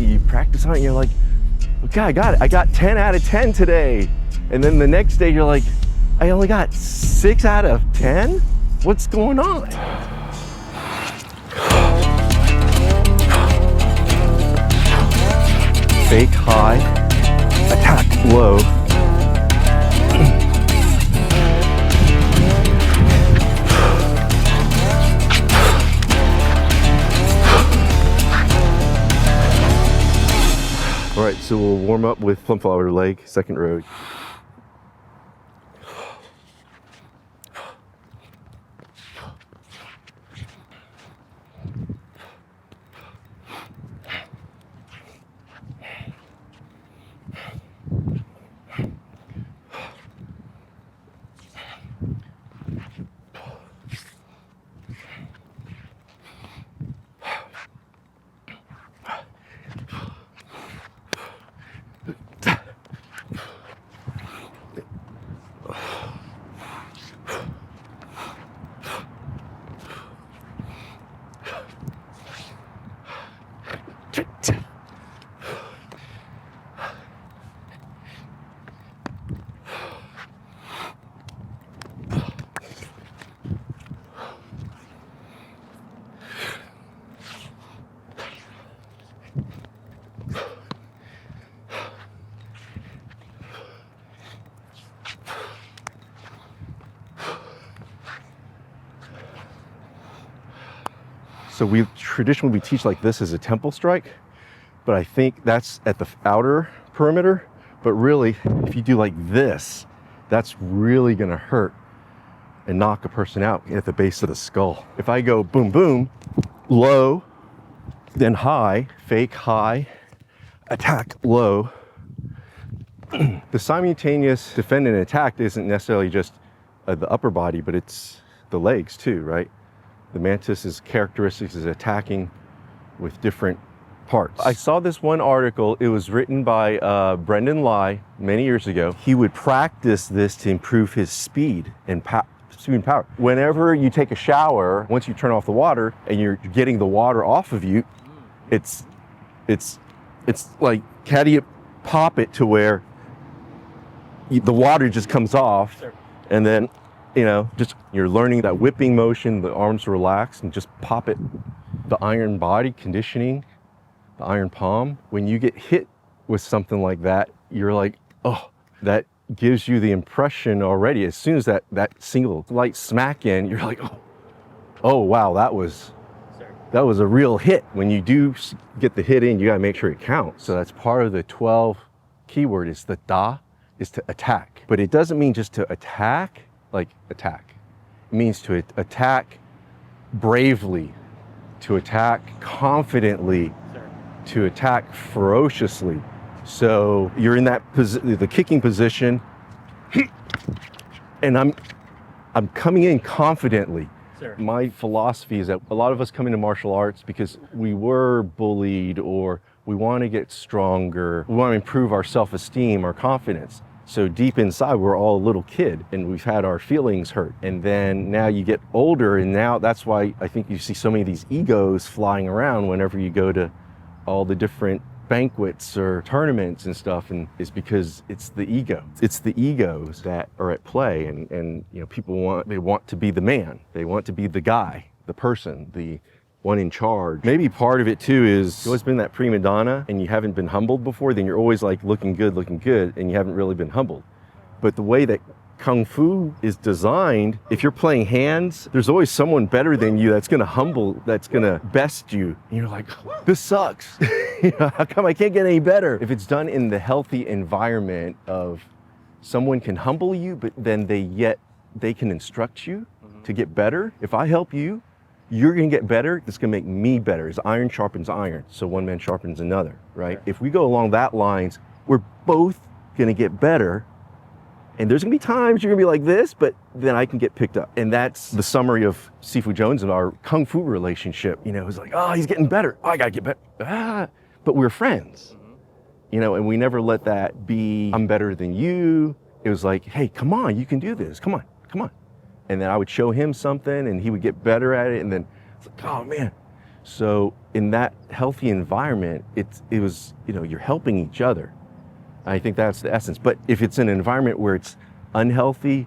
you practice on it, and you're like, okay, I got it. I got 10 out of 10 today. And then the next day you're like, I only got 6 out of 10? What's going on? Fake high, attack low. All right, so we'll warm up with Plum Flower Leg, second row. So we traditionally teach like this as a temple strike, but I think that's at the outer perimeter. But really, if you do like this, that's really gonna hurt and knock a person out at the base of the skull. If I go boom, boom, low, then high, fake high, attack low, the simultaneous defend and attack isn't necessarily just the upper body, but it's the legs too, right? The Mantis's characteristics is attacking with different parts. I saw this one article, it was written by Brendai Lai many years ago. He would practice this to improve his speed and power. Whenever you take a shower, once you turn off the water and you're getting the water off of you, it's like, how do you pop it to where the water just comes off, and then, you know, just you're learning that whipping motion, the arms relax and just pop it. The iron body conditioning, the iron palm. When you get hit with something like that, you're like, oh, that gives you the impression already. As soon as that single light smack in, you're like, oh wow, that was a real hit. When you do get the hit in, you gotta make sure it counts. So that's part of the 12 keyword is the da, is to attack. But it doesn't mean just to attack, like attack. It means to attack bravely, to attack confidently, to attack ferociously. So you're in that the kicking position, and I'm coming in confidently. My philosophy is that a lot of us come into martial arts because we were bullied, or we want to get stronger, we want to improve our self-esteem, our confidence. So deep inside, we're all a little kid and we've had our feelings hurt. And then now you get older, and now that's why I think you see so many of these egos flying around whenever you go to all the different banquets or tournaments and stuff, and it's because it's the ego. It's the egos that are at play, and you know, people want to be the man. They want to be the guy, the person, the one in charge. Maybe part of it too is you've always been that prima donna and you haven't been humbled before, then you're always like looking good, and you haven't really been humbled. But the way that Kung Fu is designed, if you're playing hands, there's always someone better than you that's gonna best you. And you're like, this sucks. You know, how come I can't get any better? If it's done in the healthy environment of someone can humble you, but then they can instruct you to get better. If I help you, you're gonna get better. It's gonna make me better. As iron sharpens iron, so one man sharpens another, right? If we go along that lines, we're both gonna get better. And there's gonna be times you're gonna be like this, but then I can get picked up. And that's the summary of Sifu Jones and our Kung Fu relationship. You know, it's like, oh, he's getting better. Oh, I gotta get better. But we're friends. You know, and we never let that be, I'm better than you. It was like, hey, come on, you can do this. Come on. And then I would show him something and he would get better at it. And then it's like, oh man. So in that healthy environment, it was, you're helping each other. I think that's the essence. But if it's an environment where it's unhealthy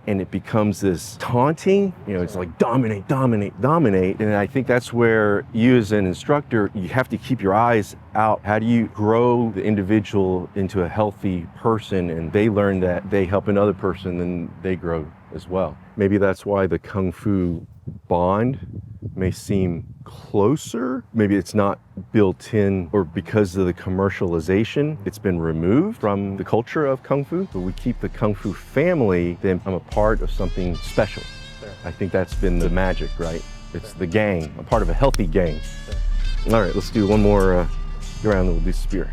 and it becomes this taunting, it's like dominate, dominate, dominate. And I think that's where you as an instructor, you have to keep your eyes out. How do you grow the individual into a healthy person, and they learn that they help another person, then they grow as well. Maybe that's why the Kung Fu bond may seem closer. Maybe it's not built in, or because of the commercialization, it's been removed from the culture of Kung Fu. But we keep the Kung Fu family, then I'm a part of something special. Sure. I think that's been the magic, right? It's the gang, a part of a healthy gang. Sure. All right, let's do one more round, and we'll do spear.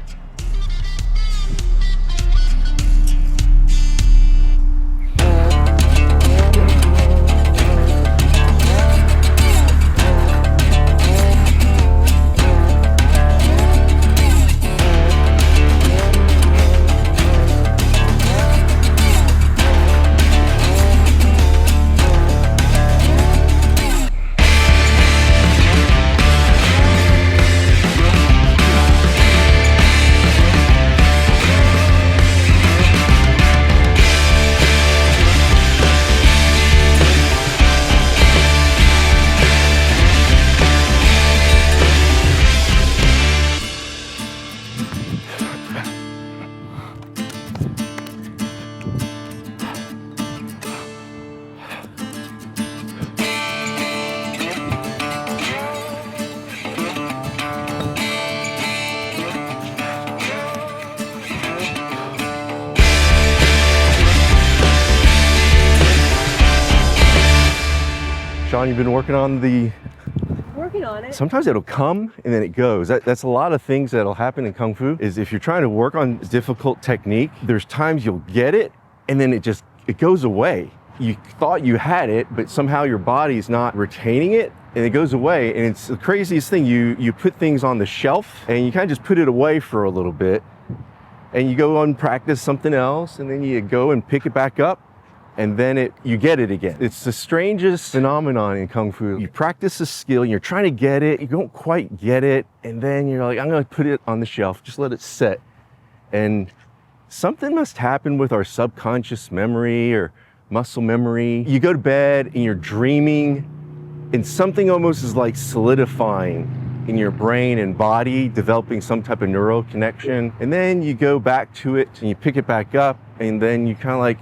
Sean, you've been working on it. Sometimes it'll come and then it goes. That's a lot of things that'll happen in Kung Fu, is if you're trying to work on difficult technique, there's times you'll get it and then it goes away. You thought you had it, but somehow your body's not retaining it and it goes away. And it's the craziest thing. You put things on the shelf and you kind of just put it away for a little bit, and you go and practice something else, and then you go and pick it back up, and then you get it again. It's the strangest phenomenon in Kung Fu. You practice a skill, and you're trying to get it, you don't quite get it, and then you're like, I'm gonna put it on the shelf, just let it sit. And something must happen with our subconscious memory or muscle memory. You go to bed and you're dreaming, and something almost is like solidifying in your brain and body, developing some type of neural connection. And then you go back to it and you pick it back up, and then you kind of like,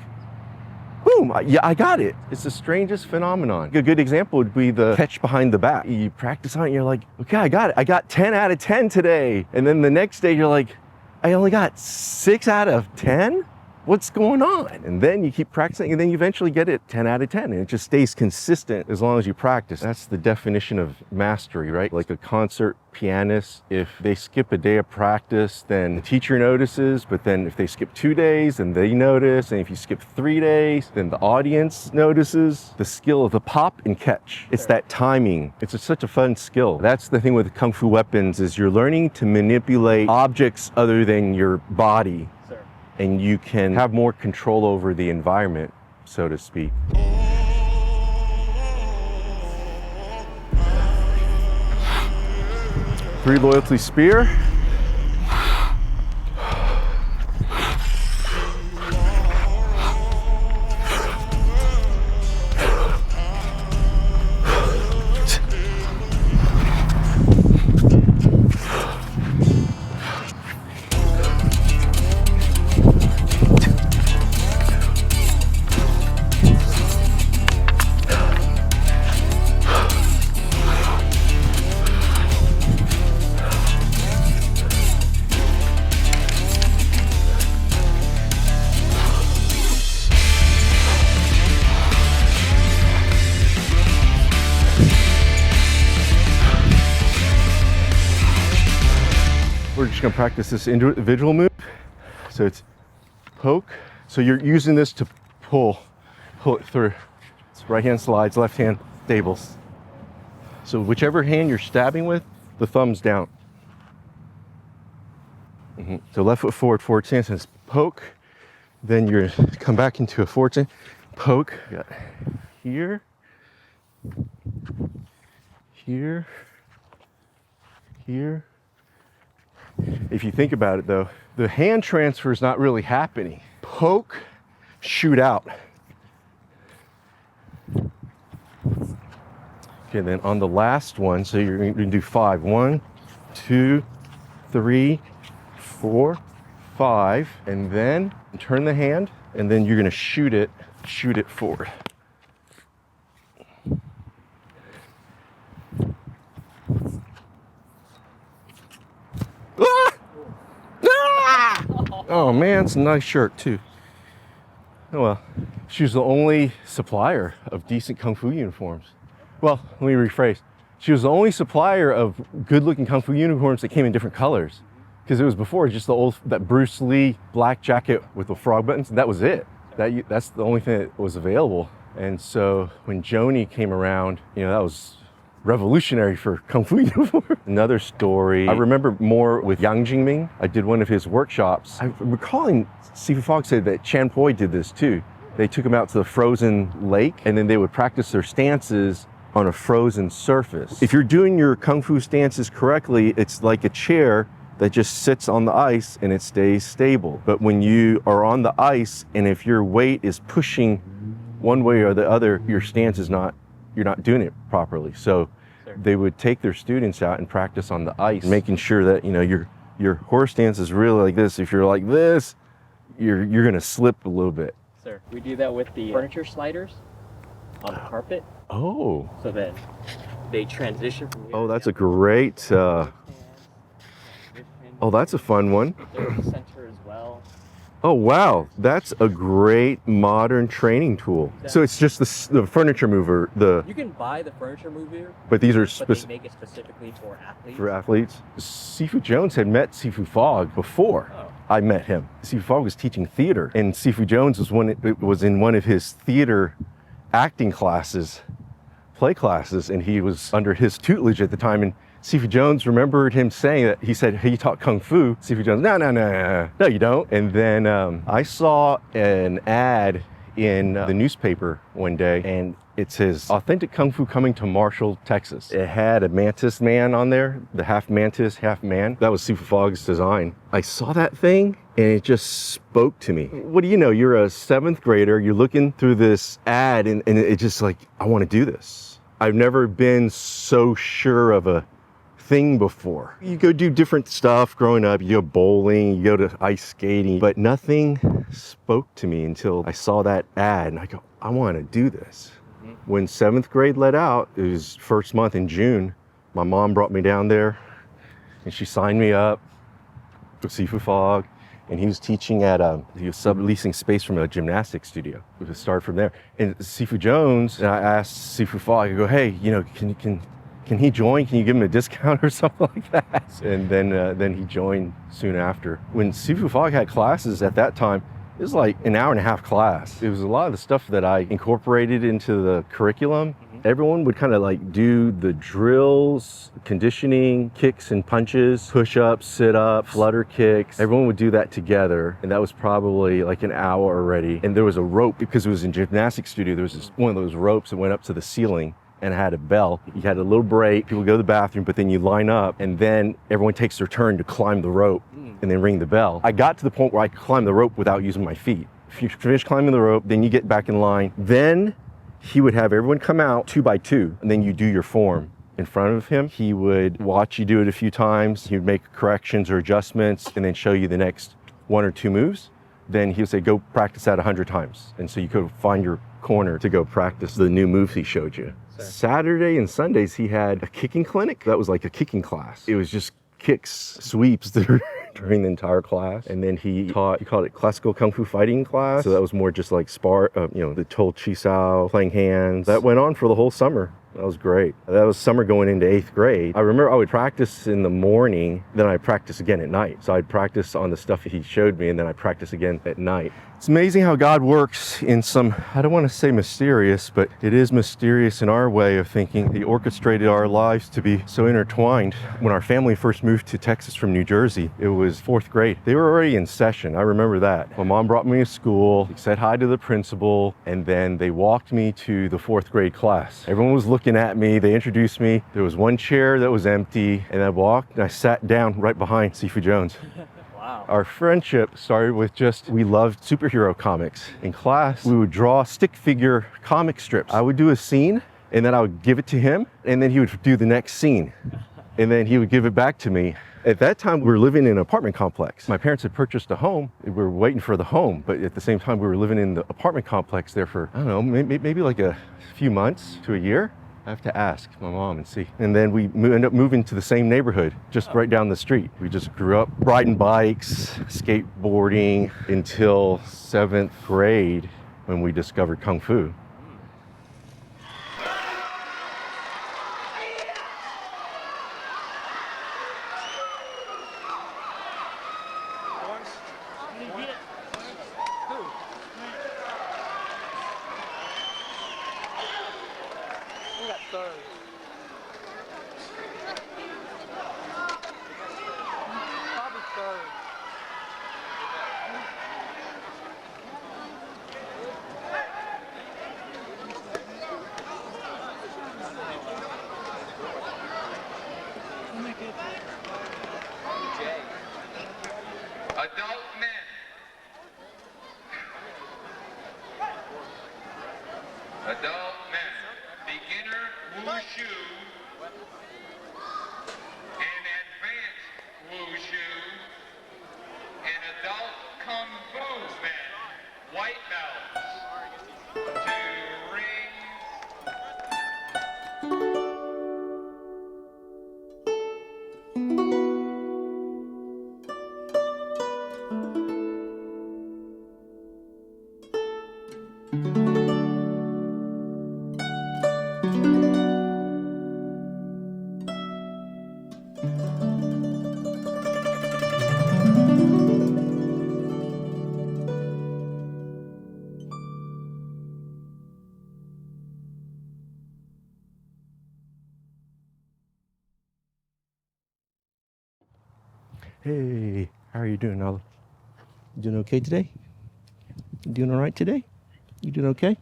boom, yeah, I got it. It's the strangest phenomenon. A good example would be the catch behind the back. You practice on it and you're like, okay, I got it. I got 10 out of 10 today. And then the next day you're like, I only got 6 out of 10? What's going on? And then you keep practicing, and then you eventually get it 10 out of 10, and it just stays consistent as long as you practice. That's the definition of mastery, right? Like a concert pianist, if they skip a day of practice, then the teacher notices, but then if they skip 2 days, then they notice, and if you skip 3 days, then the audience notices. The skill of the pop and catch. It's that timing. It's such a fun skill. That's the thing with Kung Fu weapons, is you're learning to manipulate objects other than your body. And you can have more control over the environment, so to speak. 3 loyalty spear. We're just gonna practice this individual move. So it's poke. So you're using this to pull it through. It's right hand slides, left hand stables. So whichever hand you're stabbing with, the thumb's down. So left foot forward stance, and it's poke. Then you're gonna come back into a forward stance, poke. You got here, here, here. If you think about it though, the hand transfer is not really happening. Poke, shoot out. Okay, then on the last one, so you're gonna do 5. 1, 2, 3, 4, 5, and then turn the hand, and then you're gonna shoot it forward. Ah! Ah! Oh man, it's a nice shirt too. Oh well, she was the only supplier of decent Kung Fu uniforms. Well, let me rephrase. She was the only supplier of good-looking Kung Fu uniforms that came in different colors. Because it was before just that Bruce Lee black jacket with the frog buttons, and that was it. That's the only thing that was available. And so when Jonie came around, that was revolutionary for Kung Fu uniform. Another story, I remember more with Yang Jingming. I did one of his workshops. I'm recalling Sifu Fogg said that Chan Poi did this too. They took him out to the frozen lake, and then they would practice their stances on a frozen surface. If you're doing your Kung Fu stances correctly, it's like a chair that just sits on the ice and it stays stable. But when you are on the ice, and if your weight is pushing one way or the other, your stance is you're not doing it properly. So they would take their students out and practice on the ice, making sure that your horse stance is really like this. If you're like this, you're gonna slip a little bit. Sir, we do that with the furniture sliders on the carpet. Oh. So then they transition from Oh, that's a great, oh, that's a fun one. They're in the center as well. Oh, wow. That's a great modern training tool. Exactly. So it's just the furniture mover, You can buy the furniture mover, but these are but they make it specifically for athletes. For athletes. Sifu Jones had met Sifu Fogg before. Oh. I met him. Sifu Fogg was teaching theater, and Sifu Jones was in one of his theater acting classes, play classes, and he was under his tutelage at the time. And Sifu Jones remembered him saying that, he said, "Hey, you taught Kung Fu." Sifu Jones, no, you don't. And then I saw an ad in the newspaper one day, and it says, "Authentic Kung Fu coming to Marshall, Texas." It had a Mantis man on there, the half Mantis, half man. That was Sifu Fogg's design. I saw that thing, and it just spoke to me. What do you know? You're a 7th grader, you're looking through this ad, and it just like, I want to do this. I've never been so sure of a thing before. You go do different stuff growing up, you go bowling, you go to ice skating, but nothing spoke to me until I saw that ad, and I go, I want to do this. When 7th grade let out, it was first month in June, my mom brought me down there, and she signed me up with Sifu Fogg, and he was teaching at, he was subleasing space from a gymnastics studio. We would start from there. And Sifu Jones, and I asked Sifu Fogg, I go, hey, can he join? Can you give him a discount or something like that? And then he joined soon after. When Sifu Fogg had classes at that time, it was like an hour and a half class. It was a lot of the stuff that I incorporated into the curriculum. Everyone would kind of like do the drills, conditioning, kicks and punches, push-ups, sit-ups, flutter kicks. Everyone would do that together, and that was probably like an hour already. And there was a rope, because it was in gymnastics studio, there was one of those ropes that went up to the ceiling and it had a bell. You had a little break, people go to the bathroom, but then you line up, and then everyone takes their turn to climb the rope and then ring the bell. I got to the point where I could climb the rope without using my feet. If you finish climbing the rope, then you get back in line. Then he would have everyone come out 2 by 2, and then you do your form in front of him. He would watch you do it a few times. He would make corrections or adjustments and then show you the next 1 or 2 moves. Then he would say, go practice that 100 times. And so you could find your corner to go practice the new moves he showed you. Saturday and Sundays, he had a kicking clinic. That was like a kicking class. It was just kicks, sweeps during the entire class. And then he called it classical Kung Fu fighting class. So that was more just like the Tol Chi Sao, playing hands. That went on for the whole summer. That was great. That was summer going into 8th grade. I remember I would practice in the morning, then I'd practice again at night. So I'd practice on the stuff he showed me, and then I'd practice again at night. It's amazing how God works in some, I don't want to say mysterious, but it is mysterious in our way of thinking. He orchestrated our lives to be so intertwined. When our family first moved to Texas from New Jersey, it was 4th grade. They were already in session. I remember that. My mom brought me to school, said hi to the principal, and then they walked me to the 4th grade class. Everyone was looking looking at me. They introduced me. There was one chair that was empty, and I walked and I sat down right behind Sifu Jones. Wow. Our friendship started with just, we loved superhero comics. In class, we would draw stick figure comic strips. I would do a scene, and then I would give it to him, and then he would do the next scene. And then he would give it back to me. At that time, we were living in an apartment complex. My parents had purchased a home. We were waiting for the home, but at the same time, we were living in the apartment complex there for, I don't know, maybe like a few months to a year. I have to ask my mom and see. And then we ended up moving to the same neighborhood, just right down the street. We just grew up riding bikes, skateboarding until 7th grade when we discovered Kung Fu. Adult men. Adult men. Beginner wushu and advanced wushu and adult kung fu men. White belts. To ring. Hey, how are you doing, Nala? You doing okay today? You doing all right today? You doing okay?